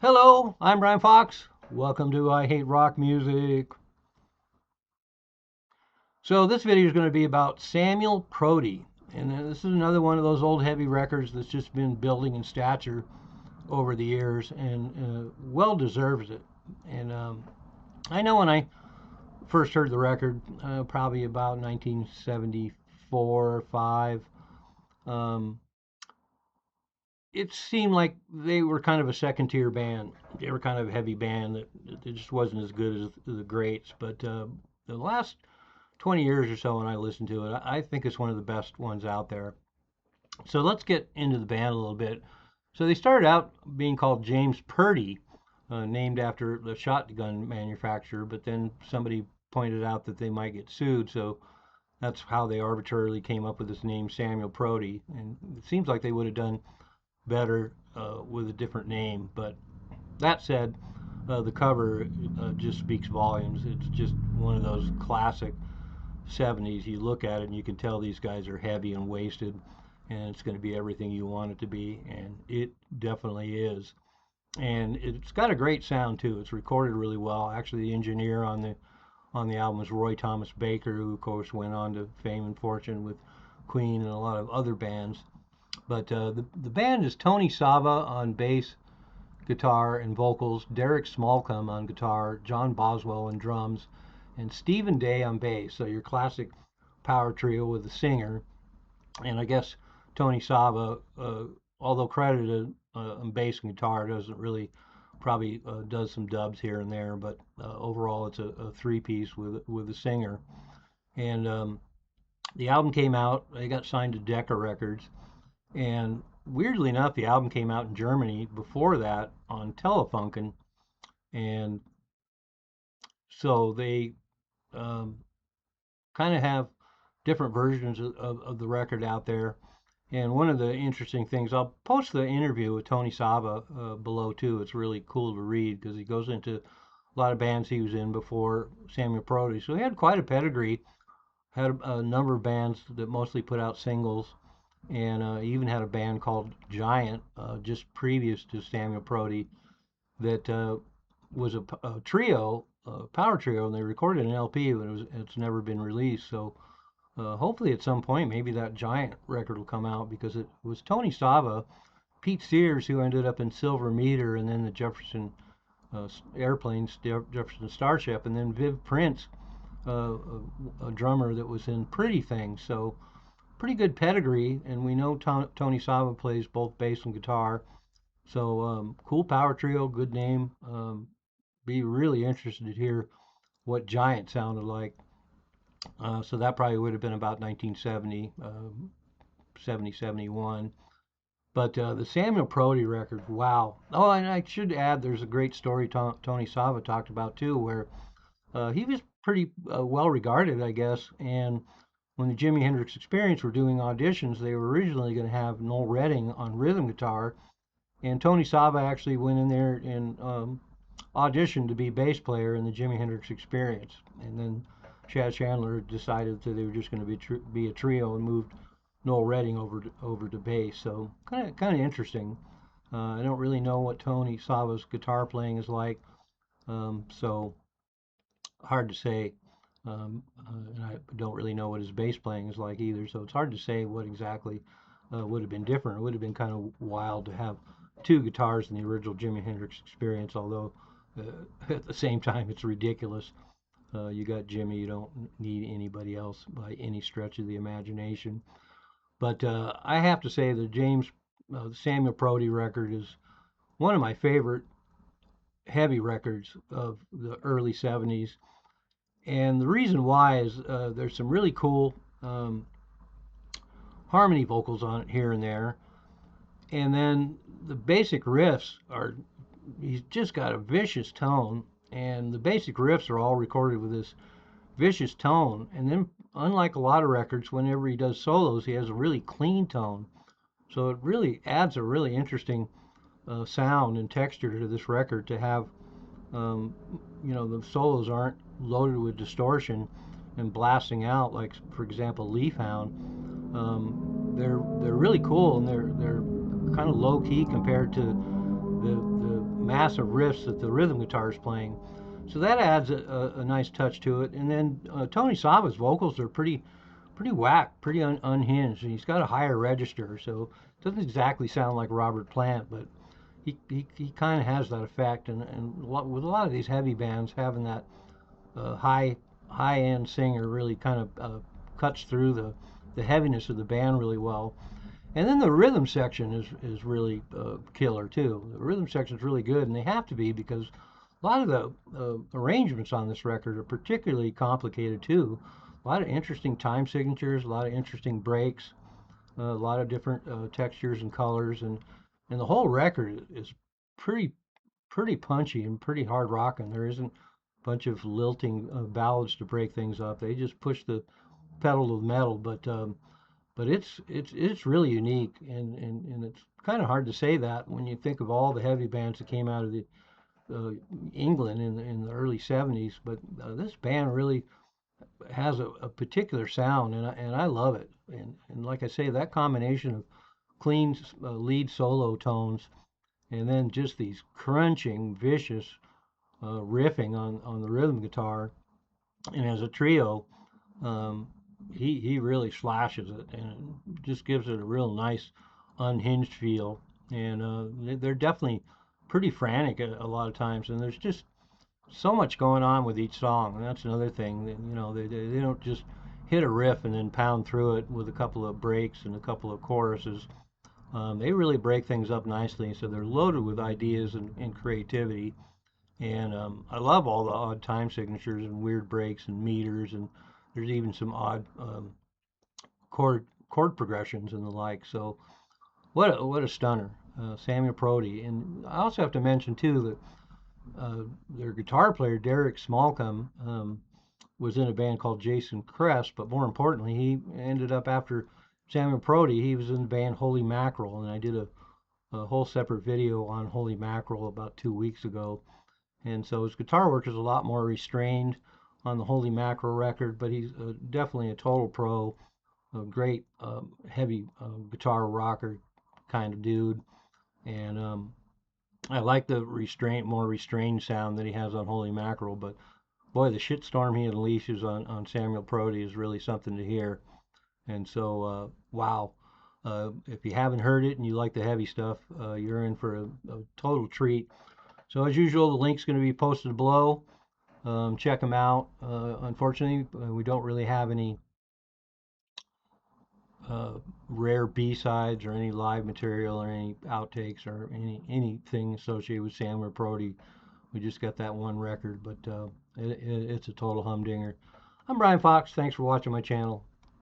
Hello, I'm Brian Fox. Welcome to I Hate Rock Music. So this video is going to be about Samuel Prody. And this is another one of those old heavy records that's just been building in stature over the years and well deserves it. And I know when I first heard the record, probably about 1974 or 5, um, it seemed like they were kind of a second tier band. They were kind of a heavy band that it just wasn't as good as the greats. But the last 20 years or so when I listened to it, I think it's one of the best ones out there. So let's get into the band a little bit. So they started out being called James Purdy, named after the shotgun manufacturer, but then somebody pointed out that they might get sued, so that's how they arbitrarily came up with this name Samuel Prody. And it seems like they would have done better with a different name. But that said, the cover just speaks volumes. It's just one of those classic 70s. You look at it and you can tell these guys are heavy and wasted, and it's going to be everything you want it to be, and it definitely is. And it's got a great sound too. It's recorded really well. Actually, the engineer on the album is Roy Thomas Baker, who of course went on to fame and fortune with Queen and a lot of other bands. But the band is Tony Sava on bass, guitar, and vocals, Derek Smallcombe on guitar, John Boswell on drums, and Stephen Day on bass. So your classic power trio with a singer. And I guess Tony Sava, although credited on bass and guitar, doesn't really probably does some dubs here and there, but overall it's a three-piece with a singer. And the album came out. They got signed to Decca Records, and weirdly enough, the album came out in Germany before that on Telefunken, and so they um, kind of have different versions of the record out there. And one of the interesting things, I'll post the interview with Tony Sava below too. It's really cool to read because he goes into a lot of bands he was in before Samuel Prody. So he had quite a pedigree, had a number of bands that mostly put out singles, and even had a band called Giant just previous to Samuel Prody that was a trio, a power trio, and they recorded an LP, but it's never been released. So hopefully at some point maybe that Giant record will come out because it was Tony Sava, Pete Sears, who ended up in Silver Meter, and then the Jefferson Airplanes, Jefferson Starship, and then Viv Prince, a drummer that was in Pretty Things. So pretty good pedigree, and we know Tony Sava plays both bass and guitar. So cool power trio, good name. Be really interested to hear what Giant sounded like. So that probably would have been about 1970, 70, 71. But the Samuel Prody record, wow. Oh, and I should add, there's a great story Tony Sava talked about too, where he was pretty well regarded, I guess. And when the Jimi Hendrix Experience were doing auditions, they were originally going to have Noel Redding on rhythm guitar, and Tony Sava actually went in there and auditioned to be bass player in the Jimi Hendrix Experience. And then Chad Chandler decided that they were just going to be a trio and moved Noel Redding over to bass. So kind of interesting. I don't really know what Tony Sava's guitar playing is like, so hard to say. And I don't really know what his bass playing is like either, so it's hard to say what exactly would have been different. It would have been kind of wild to have two guitars in the original Jimi Hendrix Experience, although at the same time it's ridiculous. You got Jimmy, you don't need anybody else by any stretch of the imagination. But I have to say the Samuel Prody record is one of my favorite heavy records of the early 70s. And the reason why is there's some really cool harmony vocals on it here and there. And then the basic riffs are, he's just got a vicious tone. And the basic riffs are all recorded with this vicious tone. And then, unlike a lot of records, whenever he does solos, he has a really clean tone. So it really adds a really interesting sound and texture to this record to have, um, the solos aren't loaded with distortion and blasting out like, for example, Leaf Hound. They're really cool, and they're kind of low key compared to the massive riffs that the rhythm guitar is playing. So that adds a nice touch to it. And then Tony Saba's vocals are pretty whack, pretty unhinged. And he's got a higher register, so it doesn't exactly sound like Robert Plant, but he kind of has that effect. And with a lot of these heavy bands, having that high end singer really kind of cuts through the heaviness of the band really well. And then the rhythm section is really killer too. The rhythm section is really good, and they have to be because a lot of the arrangements on this record are particularly complicated too. A lot of interesting time signatures, a lot of interesting breaks, a lot of different textures and colors, and the whole record is pretty pretty punchy and pretty hard rocking. There isn't a bunch of lilting ballads to break things up. They just push the pedal to the metal, but it's really unique, and it's kind of hard to say that when you think of all the heavy bands that came out of the England in the early '70s. But this band really has a particular sound, and I love it. And like I say, that combination of clean lead solo tones and then just these crunching, vicious riffing on the rhythm guitar, and as a trio, um, he really slashes it and just gives it a real nice, unhinged feel. And they're definitely pretty frantic a lot of times, and there's just so much going on with each song. And that's another thing that, they don't just hit a riff and then pound through it with a couple of breaks and a couple of choruses. They really break things up nicely, so they're loaded with ideas and creativity. And I love all the odd time signatures and weird breaks and meters, and there's even some odd chord progressions and the like. So what a stunner, Samuel Prody. And I also have to mention too that their guitar player Derek Smallcombe was in a band called Jason Crest, but more importantly, he ended up after Samuel Prody, he was in the band Holy Mackerel, and I did a whole separate video on Holy Mackerel about 2 weeks ago. And so his guitar work is a lot more restrained on the Holy Mackerel record, but he's definitely a total pro, a great heavy guitar rocker kind of dude. And I like the more restrained sound that he has on Holy Mackerel. But boy, the shitstorm he unleashes on Samuel Prody is really something to hear. And so, wow. If you haven't heard it and you like the heavy stuff, you're in for a total treat. So as usual, the link's going to be posted below. Check them out. Unfortunately, we don't really have any uh, rare B-sides or any live material or any outtakes or anything associated with Samuel Prody. We just got that one record, but it's a total humdinger. I'm Brian Fox. Thanks for watching my channel.